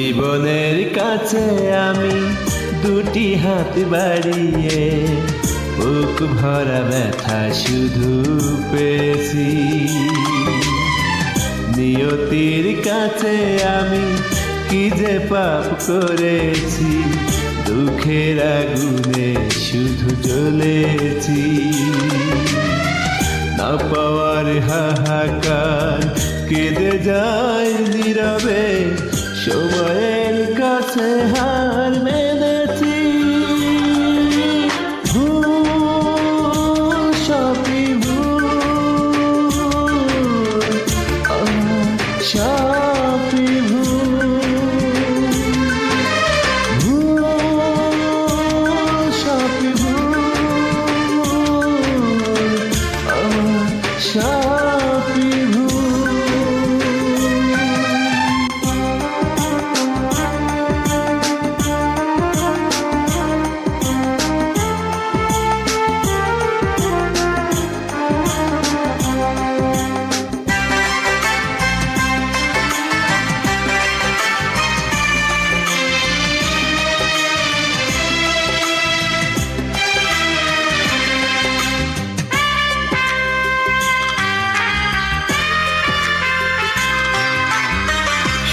জীবনের কাছে আমি দুটি হাত বাড়িয়ে বুক ভরা ব্যথা শুধু পেয়েছি। নিয়তির কাছে আমি কি যে পাপ করেছি, দুঃখের আগুনে শুধু জ্বলেছি। না পাওয়ার হাহাকার কেঁদে যায় নীরবে, সময়ের কাছে হার মেনেছি। ভুল সবই ভুল, সবই ভুল, ভুল সবই ভুল, সবই ভুল।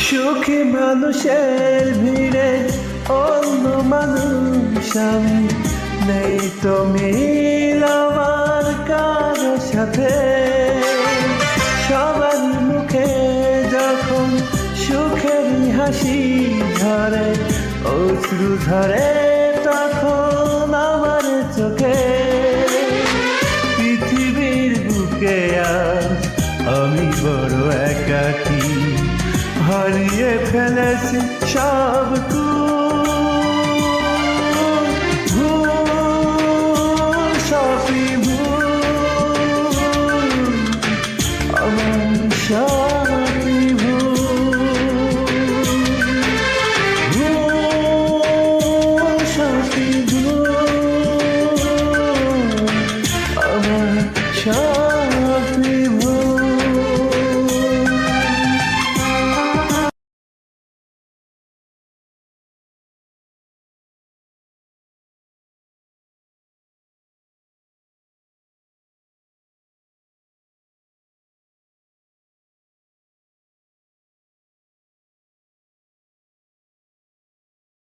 সুখী মানুষের ভিড়ে অন্য মানুষ আমি, নেই তো মিল আমার কারো সাথে। সবার মুখে যখন সুখের হাসি ঝরে, অশ্রু ঝরে তখন আমার চোখে। পৃথিবীর বুকে আজ আমি বড় একাকী, হারিয়ে ফেলেছি সব